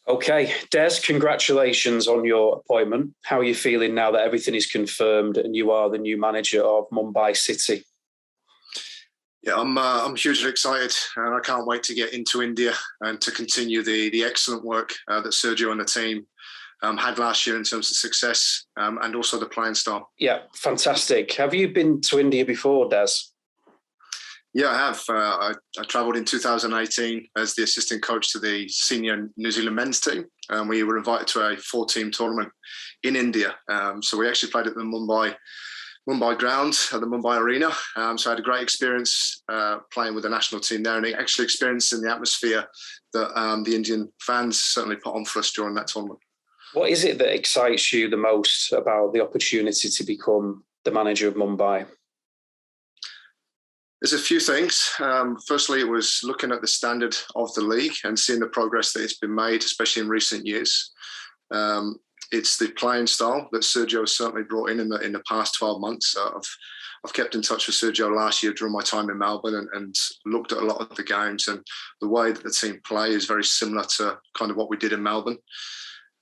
Okay, Des, congratulations on your appointment. How are you feeling now that everything is confirmed and you are the new manager of Mumbai City? Yeah, I'm hugely excited, and I can't wait to get into India and to continue the excellent work that Sergio and the team had last year in terms of success and also the playing style. Yeah, fantastic. Have you been to India before, Des? Yeah, I have. I travelled in 2018 as the assistant coach to the senior New Zealand men's team. We were invited to a 4-team tournament in India. So we actually played at the Mumbai ground at the Mumbai Arena. So I had a great experience playing with the national team there, and actually experiencing the atmosphere that the Indian fans certainly put on for us during that tournament. What is it that excites you the most about the opportunity to become the manager of Mumbai? There's a few things. Firstly, it was looking at the standard of the league and seeing the progress that it's been made, especially in recent years. It's the playing style that Sergio has certainly brought in the past 12 months. I've kept in touch with Sergio last year during my time in Melbourne and looked at a lot of the games, and the way that the team play is very similar to kind of what we did in Melbourne.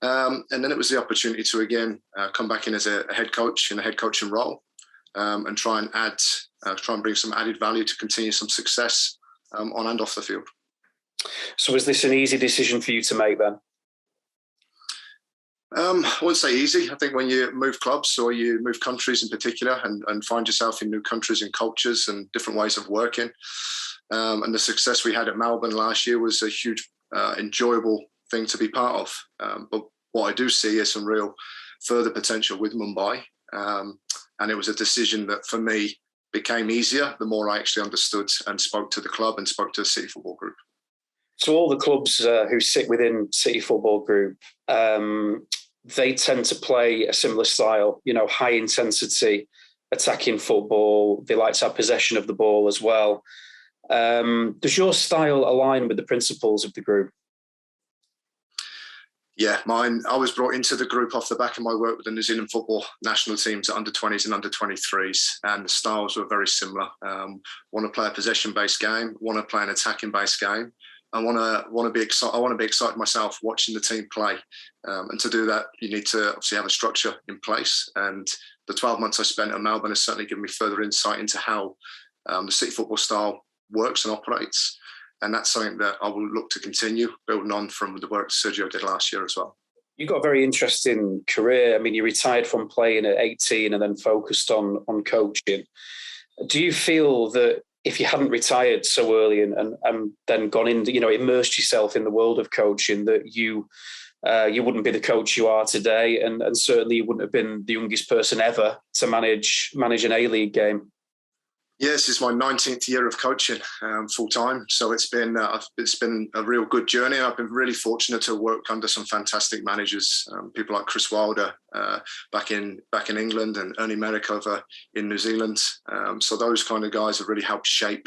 And then it was the opportunity to again come back in as a head coach in a head coaching role and try and bring some added value to continue some success on and off the field. So was this an easy decision for you to make then? I wouldn't say easy. I think when you move clubs or you move countries in particular and find yourself in new countries and cultures and different ways of working, and the success we had at Melbourne last year was a huge, enjoyable thing to be part of. But what I do see is some real further potential with Mumbai. And it was a decision that for me became easier the more I actually understood and spoke to the club and spoke to the City Football Group. So all the clubs who sit within City Football Group, they tend to play a similar style, high intensity, attacking football. They like to have possession of the ball as well. Does your style align with the principles of the group? Yeah, mine. I was brought into the group off the back of my work with the New Zealand football national teams at under-20s and under-23s, and the styles were very similar. Want to play a possession-based game, want to play an attacking-based game. I want to be excited. I want to be excited myself watching the team play, and to do that, you need to obviously have a structure in place. And the 12 months I spent at Melbourne has certainly given me further insight into how the City football style works and operates. And that's something that I will look to continue building on from the work Sergio did last year as well. You got a very interesting career. I mean, you retired from playing at 18 and then focused on coaching. Do you feel that if you hadn't retired so early and then gone in, immersed yourself in the world of coaching, that you wouldn't be the coach you are today, and certainly you wouldn't have been the youngest person ever to manage an A-League game? Yes, it's my 19th year of coaching full time, so it's been a real good journey. I've been really fortunate to work under some fantastic managers, people like Chris Wilder back in England, and Ernie Merrick over in New Zealand. So those kind of guys have really helped shape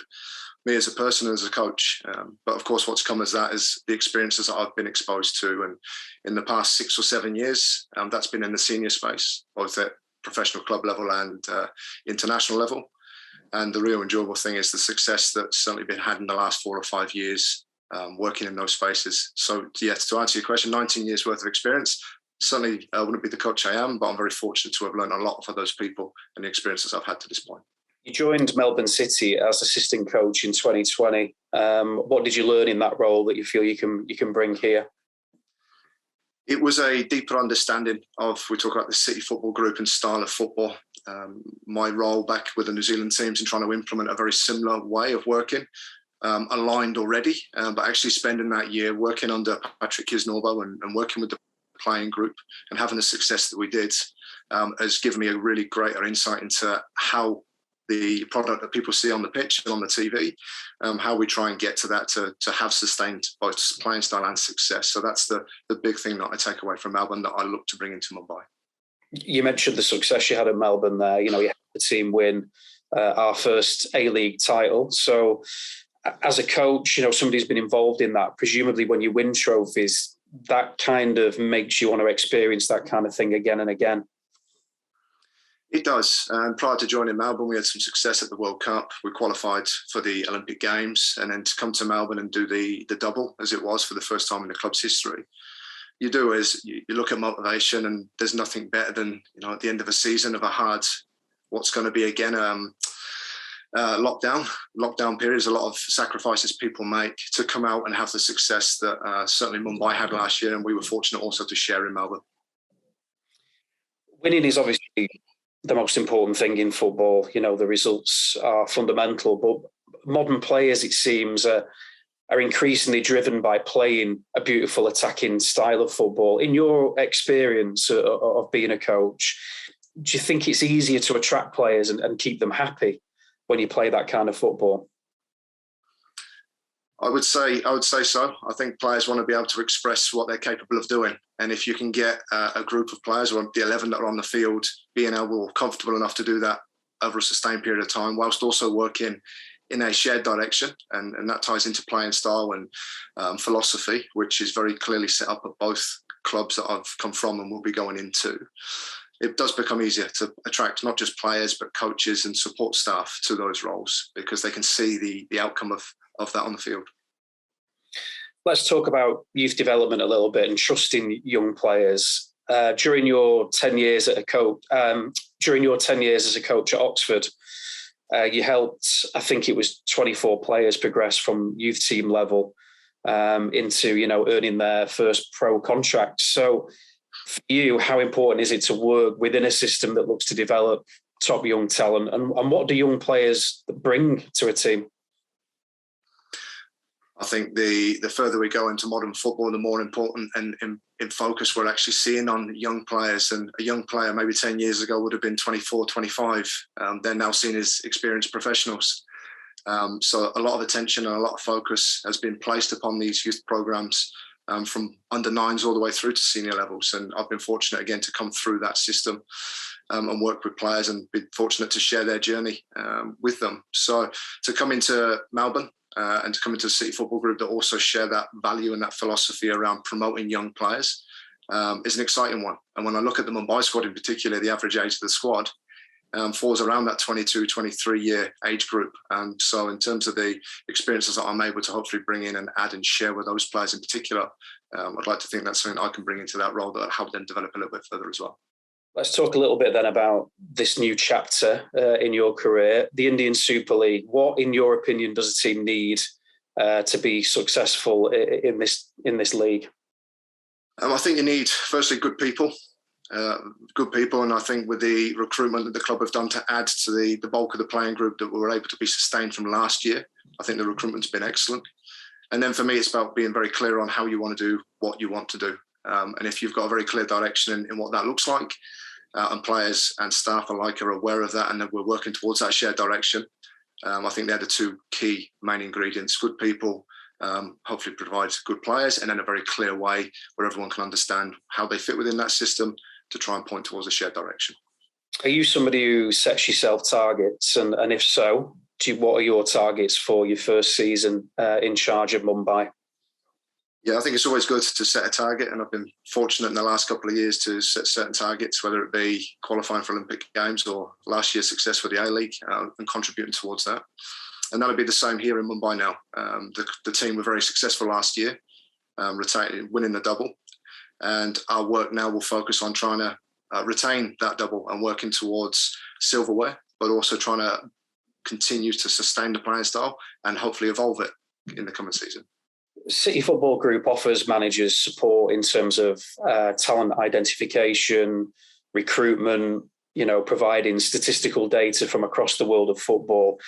me as a person and as a coach. But of course, what's come as that is the experiences that I've been exposed to, and in the past 6 or 7 years, that's been in the senior space, both at professional club level and international level. And the real enjoyable thing is the success that's certainly been had in the last 4 or 5 years working in those spaces. So, yes, to answer your question, 19 years worth of experience. Certainly I wouldn't be the coach I am, but I'm very fortunate to have learned a lot from those people and the experiences I've had to this point. You joined Melbourne City as assistant coach in 2020. What did you learn in that role that you feel you can bring here? It was a deeper understanding of, we talk about the City Football Group and style of football. My role back with the New Zealand teams and trying to implement a very similar way of working, aligned already, but actually spending that year working under Patrick Kisnorbo and working with the playing group and having the success that we did has given me a really greater insight into how the product that people see on the pitch and on the TV, how we try and get to that to have sustained both playing style and success. So that's the big thing that I take away from Melbourne that I look to bring into Mumbai. You mentioned the success you had in Melbourne there. You had the team win our first A-League title. So as a coach, somebody who's been involved in that, presumably when you win trophies, that kind of makes you want to experience that kind of thing again and again. It does. And prior to joining Melbourne, we had some success at the World Cup. We qualified for the Olympic Games, and then to come to Melbourne and do the double, as it was for the first time in the club's history, you do is you look at motivation, and there's nothing better than, at the end of a season of a hard, what's going to be again lockdown periods, a lot of sacrifices people make to come out and have the success that certainly Mumbai had last year, and we were fortunate also to share in Melbourne. Winning is obviously the most important thing in football. The results are fundamental, but modern players, it seems, are increasingly driven by playing a beautiful attacking style of football. In your experience of being a coach, do you think it's easier to attract players and keep them happy when you play that kind of football? I would say so. I think players want to be able to express what they're capable of doing. And if you can get a group of players, or the 11 that are on the field, being able, comfortable enough to do that over a sustained period of time, whilst also working in a shared direction, and that ties into playing style and philosophy, which is very clearly set up at both clubs that I've come from and will be going into. It does become easier to attract not just players, but coaches and support staff to those roles, because they can see the outcome of that on the field. Let's talk about youth development a little bit and trusting young players. During your 10 years as a coach at Oxford, you helped, I think it was 24 players progress from youth team level into, earning their first pro contract. So for you, how important is it to work within a system that looks to develop top young talent? And what do young players bring to a team? I think the further we go into modern football, the more important and in focus we're actually seeing on young players. And a young player maybe 10 years ago would have been 24, 25. They're now seen as experienced professionals. So a lot of attention and a lot of focus has been placed upon these youth programs from under nines all the way through to senior levels. And I've been fortunate again to come through that system and work with players, and been fortunate to share their journey with them. So to come into Melbourne, and to come into a City Football Group that also share that value and that philosophy around promoting young players is an exciting one. And when I look at the Mumbai squad in particular, the average age of the squad falls around that 22, 23-year age group. And so in terms of the experiences that I'm able to hopefully bring in and add and share with those players in particular, I'd like to think that's something I can bring into that role that will help them develop a little bit further as well. Let's talk a little bit then about this new chapter in your career, the Indian Super League. What, in your opinion, does a team need to be successful in this league? I think you need, firstly, good people. And I think with the recruitment that the club have done to add to the bulk of the playing group that we were able to be sustained from last year, I think the recruitment's been excellent. And then for me, it's about being very clear on how you want to do what you want to do. And if you've got a very clear direction in what that looks like, and players and staff alike are aware of that, and that we're working towards that shared direction, I think they're the two key main ingredients. Good people hopefully provides good players, and then a very clear way where everyone can understand how they fit within that system to try and point towards a shared direction. Are you somebody who sets yourself targets? And if so, what are your targets for your first season in charge of Mumbai? Yeah, I think it's always good to set a target, and I've been fortunate in the last couple of years to set certain targets, whether it be qualifying for Olympic Games or last year's success for the A-League, and contributing towards that. And that'll be the same here in Mumbai now. The team were very successful last year, winning the double. And our work now will focus on trying to retain that double and working towards silverware, but also trying to continue to sustain the playing style and hopefully evolve it in the coming season. City Football Group offers managers support in terms of talent identification, recruitment, providing statistical data from across the world of football.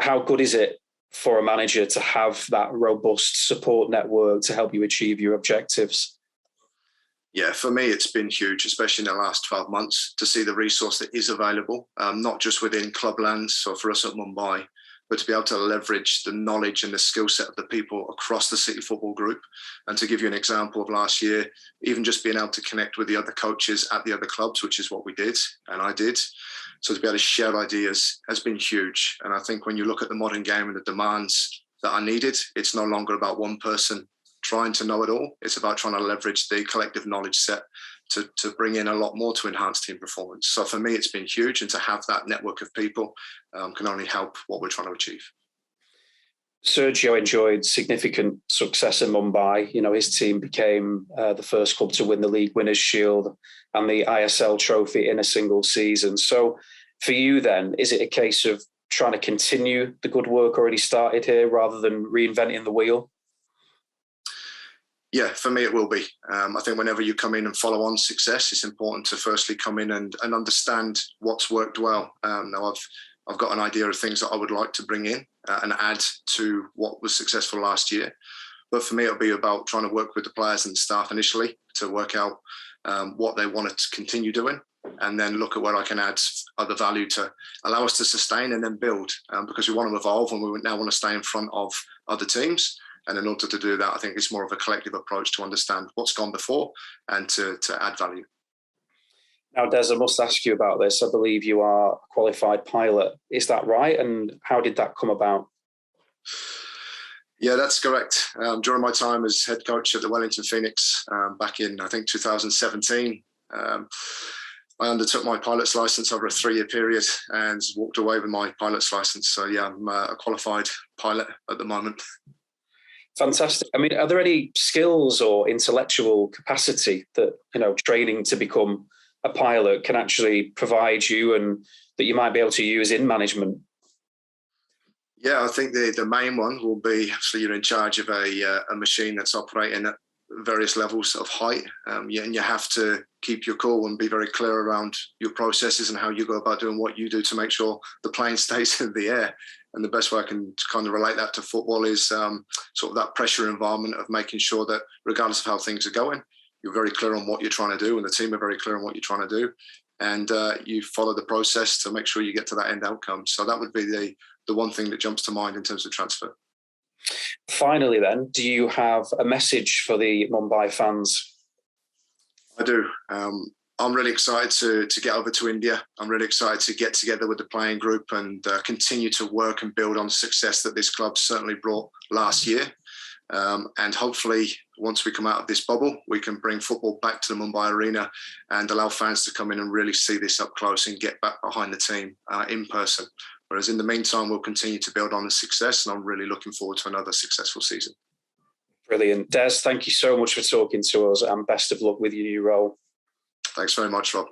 How good is it for a manager to have that robust support network to help you achieve your objectives? Yeah, for me, it's been huge, especially in the last 12 months, to see the resource that is available, not just within clublands, so for us at Mumbai, but to be able to leverage the knowledge and the skill set of the people across the City Football Group. And to give you an example of last year, even just being able to connect with the other coaches at the other clubs, which is what we did, and I did. So to be able to share ideas has been huge. And I think when you look at the modern game and the demands that are needed, it's no longer about one person trying to know it all. It's about trying to leverage the collective knowledge set to bring in a lot more to enhance team performance. So for me, it's been huge. And to have that network of people can only help what we're trying to achieve. Sergio enjoyed significant success in Mumbai. You know, his team became the first club to win the League Winners' Shield and the ISL trophy in a single season. So for you then, is it a case of trying to continue the good work already started here rather than reinventing the wheel? Yeah, for me, it will be. I think whenever you come in and follow on success, it's important to firstly come in and understand what's worked well. Now, I've got an idea of things that I would like to bring in and add to what was successful last year. But for me, it'll be about trying to work with the players and the staff initially to work out what they want to continue doing, and then look at where I can add other value to allow us to sustain and then build, because we want to evolve and we now want to stay in front of other teams. And in order to do that, I think it's more of a collective approach to understand what's gone before and to add value. Now, Des, I must ask you about this. I believe you are a qualified pilot. Is that right? And how did that come about? Yeah, that's correct. During my time as head coach at the Wellington Phoenix back in, I think, 2017, I undertook my pilot's license over a 3-year period and walked away with my pilot's license. So, yeah, I'm a qualified pilot at the moment. Fantastic. I mean, are there any skills or intellectual capacity that, you know, training to become a pilot can actually provide you and that you might be able to use in management? Yeah, I think the main one will be, actually, you're in charge of a machine that's operating at various levels of height, and you have to keep your cool and be very clear around your processes and how you go about doing what you do to make sure the plane stays in the air. And the best way I can kind of relate that to football is sort of that pressure environment of making sure that regardless of how things are going, you're very clear on what you're trying to do and the team are very clear on what you're trying to do. And you follow the process to make sure you get to that end outcome. So that would be the one thing that jumps to mind in terms of transfer. Finally, then, do you have a message for the Mumbai fans? I do. I'm really excited to get over to India. I'm really excited to get together with the playing group and continue to work and build on the success that this club certainly brought last year. And hopefully, once we come out of this bubble, we can bring football back to the Mumbai Arena and allow fans to come in and really see this up close and get back behind the team in person. Whereas in the meantime, we'll continue to build on the success, and I'm really looking forward to another successful season. Brilliant. Des, thank you so much for talking to us, and best of luck with your new role. Thanks very much, Rob.